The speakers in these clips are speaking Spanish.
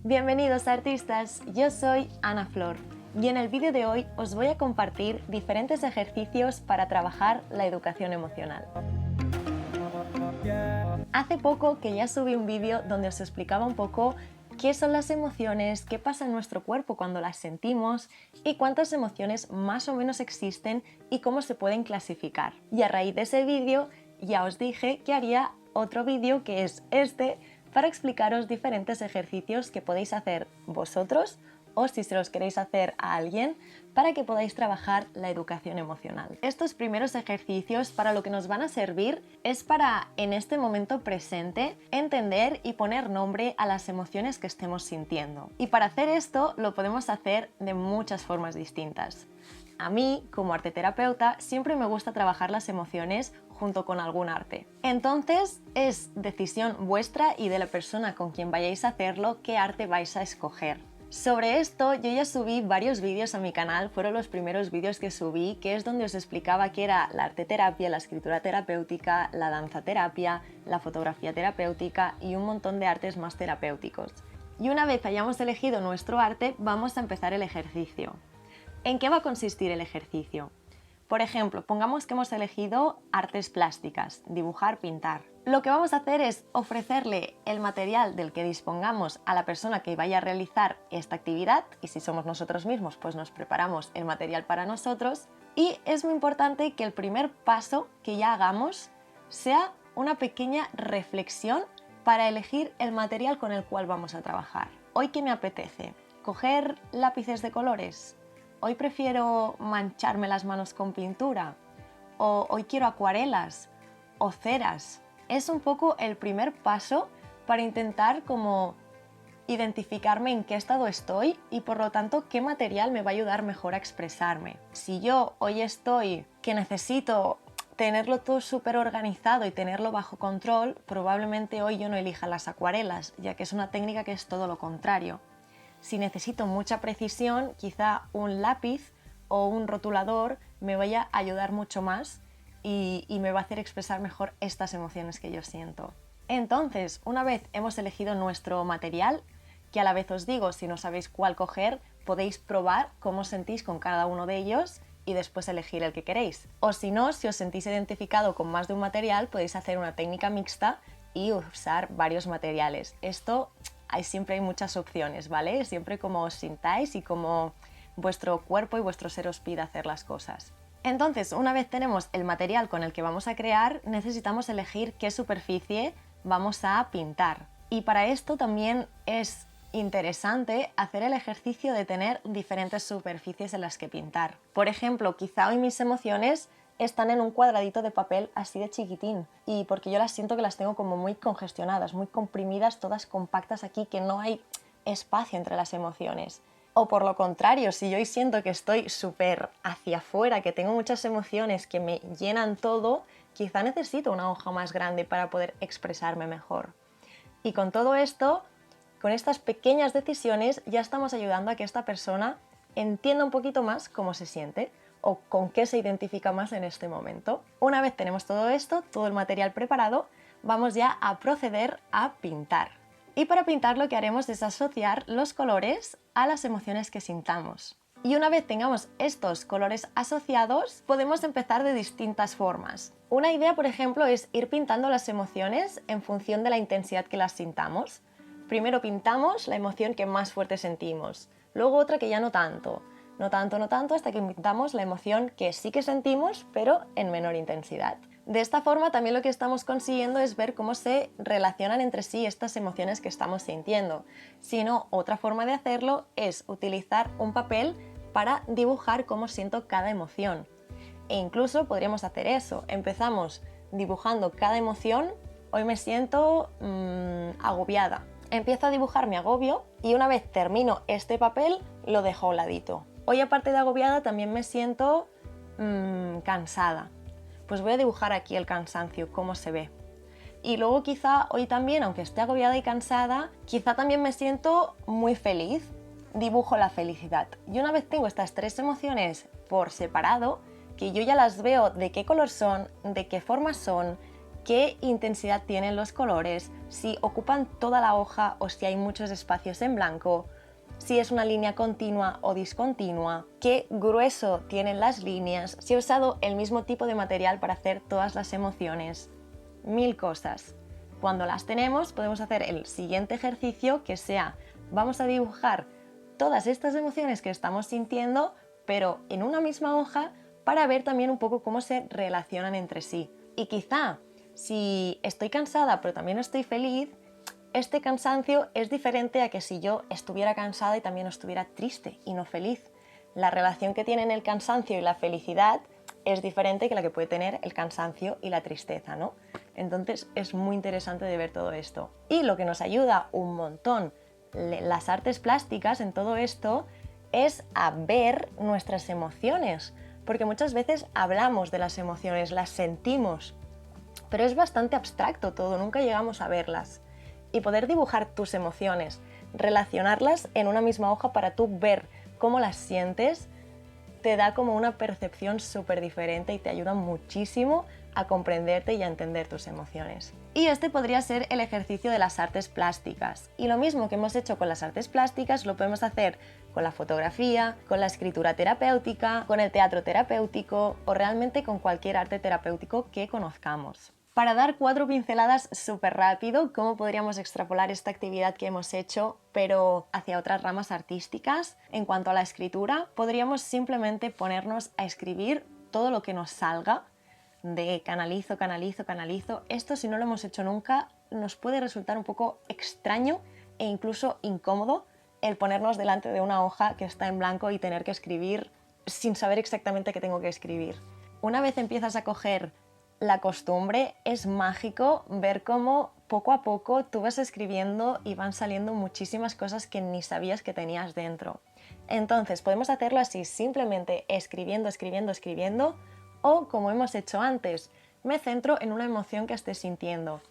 Bienvenidos artistas, yo soy Ana Flor y en el vídeo de hoy os voy a compartir diferentes ejercicios para trabajar la educación emocional. Hace poco que ya subí un vídeo donde os explicaba un poco qué son las emociones, qué pasa en nuestro cuerpo cuando las sentimos y cuántas emociones más o menos existen y cómo se pueden clasificar. Y a raíz de ese vídeo ya os dije que haría otro vídeo que es este para explicaros diferentes ejercicios que podéis hacer vosotros o si se los queréis hacer a alguien para que podáis trabajar la educación emocional. Estos primeros ejercicios para lo que nos van a servir es para en este momento presente entender y poner nombre a las emociones que estemos sintiendo. Y para hacer esto lo podemos hacer de muchas formas distintas. A mí, como arteterapeuta, siempre me gusta trabajar las emociones junto con algún arte. Entonces, es decisión vuestra y de la persona con quien vayáis a hacerlo qué arte vais a escoger. Sobre esto yo ya subí varios vídeos a mi canal, fueron los primeros vídeos que subí, que es donde os explicaba qué era la arteterapia, la escritura terapéutica, la danza terapia, la fotografía terapéutica y un montón de artes más terapéuticos. Y una vez hayamos elegido nuestro arte, vamos a empezar el ejercicio. ¿En qué va a consistir el ejercicio? Por ejemplo, pongamos que hemos elegido artes plásticas, dibujar, pintar. Lo que vamos a hacer es ofrecerle el material del que dispongamos a la persona que vaya a realizar esta actividad y si somos nosotros mismos, pues nos preparamos el material para nosotros y es muy importante que el primer paso que ya hagamos sea una pequeña reflexión para elegir el material con el cual vamos a trabajar. ¿Hoy qué me apetece? ¿Coger lápices de colores? ¿Hoy prefiero mancharme las manos con pintura? ¿O hoy quiero acuarelas? ¿O ceras? Es un poco el primer paso para intentar como identificarme en qué estado estoy y por lo tanto qué material me va a ayudar mejor a expresarme. Si yo hoy estoy que necesito tenerlo todo súper organizado y tenerlo bajo control, probablemente hoy yo no elija las acuarelas, ya que es una técnica que es todo lo contrario. Si necesito mucha precisión, quizá un lápiz o un rotulador me vaya a ayudar mucho más y me va a hacer expresar mejor estas emociones que yo siento. Entonces, una vez hemos elegido nuestro material, que a la vez os digo, si no sabéis cuál coger, podéis probar cómo os sentís con cada uno de ellos y después elegir el que queréis. O si no, si os sentís identificado con más de un material, podéis hacer una técnica mixta y usar varios materiales. Esto siempre hay muchas opciones, ¿vale? Siempre como os sintáis y como vuestro cuerpo y vuestro ser os pida hacer las cosas. Entonces, una vez tenemos el material con el que vamos a crear, necesitamos elegir qué superficie vamos a pintar. Y para esto también es interesante hacer el ejercicio de tener diferentes superficies en las que pintar. Por ejemplo, quizá hoy mis emociones están en un cuadradito de papel así de chiquitín y porque yo las siento que las tengo como muy congestionadas, muy comprimidas, todas compactas aquí, que no hay espacio entre las emociones. O por lo contrario, si yo hoy siento que estoy súper hacia afuera, que tengo muchas emociones que me llenan todo, quizá necesito una hoja más grande para poder expresarme mejor. Y con todo esto, con estas pequeñas decisiones, ya estamos ayudando a que esta persona entienda un poquito más cómo se siente o con qué se identifica más en este momento. Una vez tenemos todo esto, todo el material preparado, vamos ya a proceder a pintar. Y para pintar lo que haremos es asociar los colores a las emociones que sintamos. Y una vez tengamos estos colores asociados, podemos empezar de distintas formas. Una idea, por ejemplo, es ir pintando las emociones en función de la intensidad que las sintamos. Primero pintamos la emoción que más fuerte sentimos, luego otra que ya no tanto, hasta que pintamos la emoción que sí que sentimos, pero en menor intensidad. De esta forma también lo que estamos consiguiendo es ver cómo se relacionan entre sí estas emociones que estamos sintiendo. Si no, otra forma de hacerlo es utilizar un papel para dibujar cómo siento cada emoción. E incluso podríamos hacer eso. Empezamos dibujando cada emoción. Hoy me siento agobiada. Empiezo a dibujar mi agobio y una vez termino este papel lo dejo a un ladito. Hoy aparte de agobiada también me siento cansada. Pues voy a dibujar aquí el cansancio, cómo se ve. Y luego quizá hoy también, aunque esté agobiada y cansada, quizá también me siento muy feliz. Dibujo la felicidad. Y una vez tengo estas tres emociones por separado, que yo ya las veo de qué color son, de qué forma son, qué intensidad tienen los colores, si ocupan toda la hoja o si hay muchos espacios en blanco, si es una línea continua o discontinua, qué grueso tienen las líneas, si he usado el mismo tipo de material para hacer todas las emociones. 1000 cosas. Cuando las tenemos, podemos hacer el siguiente ejercicio, que sea, vamos a dibujar todas estas emociones que estamos sintiendo, pero en una misma hoja, para ver también un poco cómo se relacionan entre sí. Y quizá, si estoy cansada pero también estoy feliz, este cansancio es diferente a que si yo estuviera cansada y también estuviera triste y no feliz. La relación que tienen el cansancio y la felicidad es diferente que la que puede tener el cansancio y la tristeza, ¿no? Entonces es muy interesante de ver todo esto. Y lo que nos ayuda un montón las artes plásticas en todo esto es a ver nuestras emociones, porque muchas veces hablamos de las emociones, las sentimos, pero es bastante abstracto todo, nunca llegamos a verlas. Y poder dibujar tus emociones, relacionarlas en una misma hoja para tú ver cómo las sientes, te da como una percepción súper diferente y te ayuda muchísimo a comprenderte y a entender tus emociones. Y este podría ser el ejercicio de las artes plásticas. Y lo mismo que hemos hecho con las artes plásticas lo podemos hacer con la fotografía, con la escritura terapéutica, con el teatro terapéutico o realmente con cualquier arte terapéutico que conozcamos. Para dar 4 pinceladas súper rápido, cómo podríamos extrapolar esta actividad que hemos hecho, pero hacia otras ramas artísticas. En cuanto a la escritura, podríamos simplemente ponernos a escribir todo lo que nos salga, de canalizo, canalizo, canalizo. Esto, si no lo hemos hecho nunca, nos puede resultar un poco extraño e incluso incómodo el ponernos delante de una hoja que está en blanco y tener que escribir sin saber exactamente qué tengo que escribir. Una vez empiezas a coger la costumbre, es mágico ver cómo poco a poco tú vas escribiendo y van saliendo muchísimas cosas que ni sabías que tenías dentro. Entonces podemos hacerlo así, simplemente escribiendo, escribiendo, escribiendo, o como hemos hecho antes, me centro en una emoción que esté sintiendo.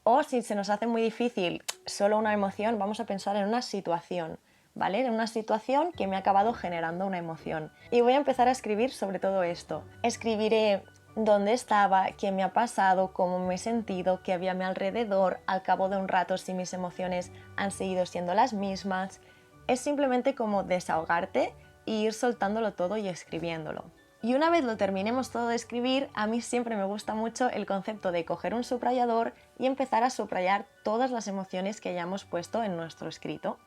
O si se nos hace muy difícil solo una emoción, vamos a pensar en una situación, ¿vale? En una situación que me ha acabado generando una emoción. Y voy a empezar a escribir sobre todo esto. Escribiré dónde estaba, qué me ha pasado, cómo me he sentido, qué había a mi alrededor, al cabo de un rato si mis emociones han seguido siendo las mismas. Es simplemente como desahogarte e ir soltándolo todo y escribiéndolo. Y una vez lo terminemos todo de escribir, a mí siempre me gusta mucho el concepto de coger un subrayador y empezar a subrayar todas las emociones que hayamos puesto en nuestro escrito.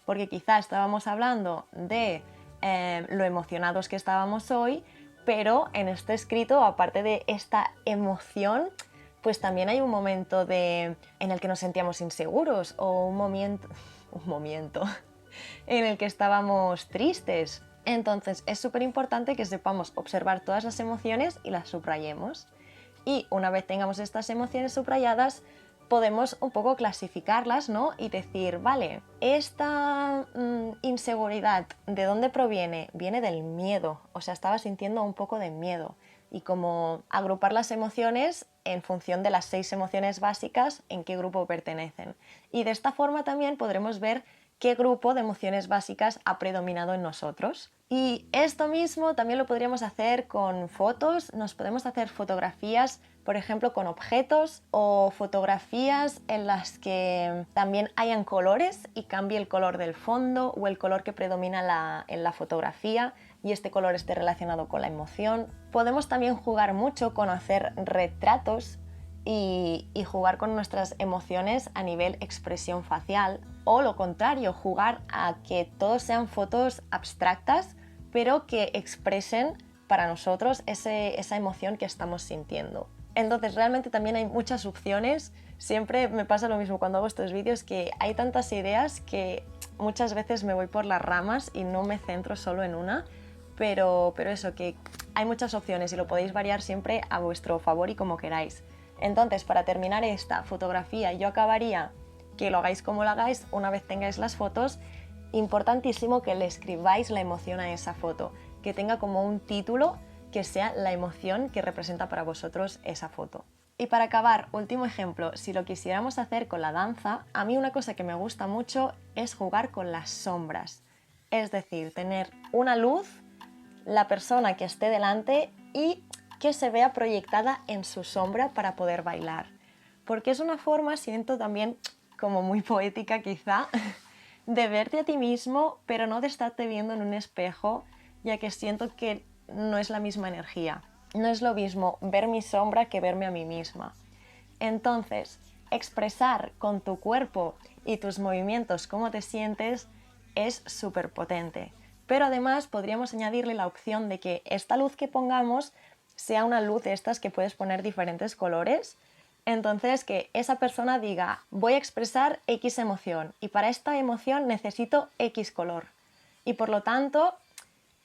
Porque quizá estábamos hablando de lo emocionados que estábamos hoy, pero en este escrito, aparte de esta emoción, pues también hay un momento en el que nos sentíamos inseguros o un momento en el que estábamos tristes. Entonces es súper importante que sepamos observar todas las emociones y las subrayemos. Y una vez tengamos estas emociones subrayadas, podemos un poco clasificarlas, ¿no? Y decir, vale, esta inseguridad, ¿de dónde proviene? Viene del miedo, o sea, estaba sintiendo un poco de miedo. Y como agrupar las emociones en función de las 6 emociones básicas, en qué grupo pertenecen. Y de esta forma también podremos ver qué grupo de emociones básicas ha predominado en nosotros. Y esto mismo también lo podríamos hacer con fotos, nos podemos hacer fotografías, por ejemplo, con objetos o fotografías en las que también hayan colores y cambie el color del fondo o el color que predomina en la fotografía y este color esté relacionado con la emoción. Podemos también jugar mucho con hacer retratos y jugar con nuestras emociones a nivel expresión facial, o lo contrario, jugar a que todos sean fotos abstractas pero que expresen para nosotros esa emoción que estamos sintiendo. Entonces realmente también hay muchas opciones. Siempre me pasa lo mismo cuando hago estos vídeos, que hay tantas ideas que muchas veces me voy por las ramas y no me centro solo en una, pero eso, que hay muchas opciones y lo podéis variar siempre a vuestro favor y como queráis. Entonces, para terminar esta fotografía, yo acabaría, que lo hagáis como lo hagáis, una vez tengáis las fotos, importantísimo que le escribáis la emoción a esa foto, que tenga como un título que sea la emoción que representa para vosotros esa foto. Y para acabar, último ejemplo, si lo quisiéramos hacer con la danza, a mí una cosa que me gusta mucho es jugar con las sombras. Es decir, tener una luz, la persona que esté delante y que se vea proyectada en su sombra para poder bailar. porque es una forma, siento también como muy poética quizá, de verte a ti mismo, pero no de estarte viendo en un espejo, ya que siento que no es la misma energía. No es lo mismo ver mi sombra que verme a mí misma. Entonces, expresar con tu cuerpo y tus movimientos cómo te sientes es súper potente. Pero además podríamos añadirle la opción de que esta luz que pongamos sea una luz de estas que puedes poner diferentes colores. Entonces, que esa persona diga, voy a expresar X emoción y para esta emoción necesito X color. Y por lo tanto,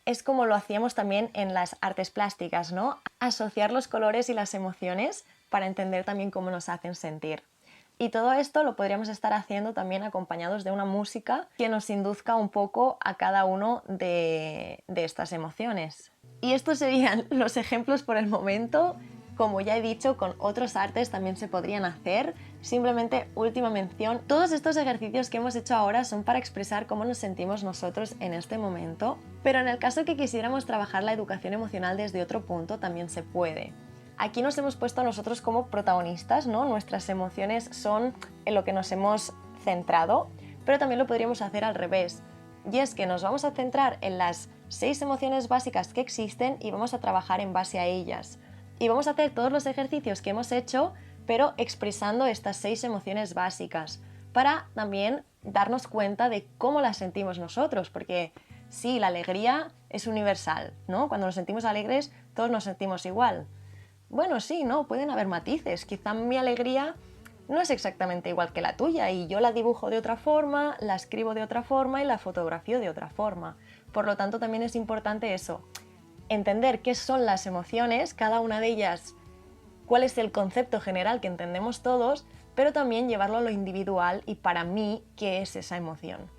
es como lo hacíamos también en las artes plásticas, ¿no? Asociar los colores y las emociones para entender también cómo nos hacen sentir. Y todo esto lo podríamos estar haciendo también acompañados de una música que nos induzca un poco a cada uno de estas emociones. Y estos serían los ejemplos por el momento. Como ya he dicho, con otros artes también se podrían hacer. Simplemente, última mención, todos estos ejercicios que hemos hecho ahora son para expresar cómo nos sentimos nosotros en este momento, pero en el caso que quisiéramos trabajar la educación emocional desde otro punto, también se puede. Aquí nos hemos puesto a nosotros como protagonistas, ¿no? Nuestras emociones son en lo que nos hemos centrado, pero también lo podríamos hacer al revés. Y es que nos vamos a centrar en las 6 emociones básicas que existen y vamos a trabajar en base a ellas. Y vamos a hacer todos los ejercicios que hemos hecho, pero expresando estas 6 emociones básicas, para también darnos cuenta de cómo las sentimos nosotros, porque sí, la alegría es universal, ¿no? Cuando nos sentimos alegres, todos nos sentimos igual. Bueno, sí, ¿no? Pueden haber matices. Quizá mi alegría no es exactamente igual que la tuya y yo la dibujo de otra forma, la escribo de otra forma y la fotografío de otra forma. Por lo tanto, también es importante eso, entender qué son las emociones, cada una de ellas, cuál es el concepto general que entendemos todos, pero también llevarlo a lo individual y para mí, ¿qué es esa emoción?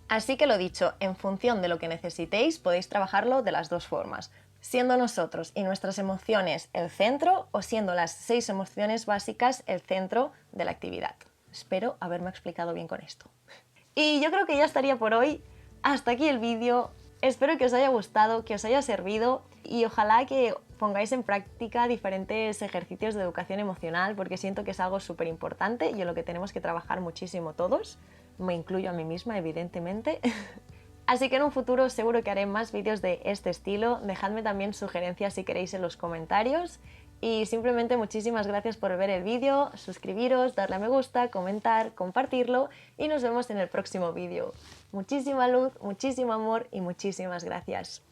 Así que lo dicho, en función de lo que necesitéis, podéis trabajarlo de las dos formas. Siendo nosotros y nuestras emociones el centro o siendo las 6 emociones básicas el centro de la actividad. Espero haberme explicado bien con esto. Y yo creo que ya estaría por hoy. Hasta aquí el vídeo. Espero que os haya gustado, que os haya servido y ojalá que pongáis en práctica diferentes ejercicios de educación emocional porque siento que es algo súper importante y en lo que tenemos que trabajar muchísimo todos. Me incluyo a mí misma, evidentemente. Así que en un futuro seguro que haré más vídeos de este estilo. Dejadme también sugerencias si queréis en los comentarios. Y simplemente muchísimas gracias por ver el vídeo, suscribiros, darle a me gusta, comentar, compartirlo y nos vemos en el próximo vídeo. Muchísima luz, muchísimo amor y muchísimas gracias.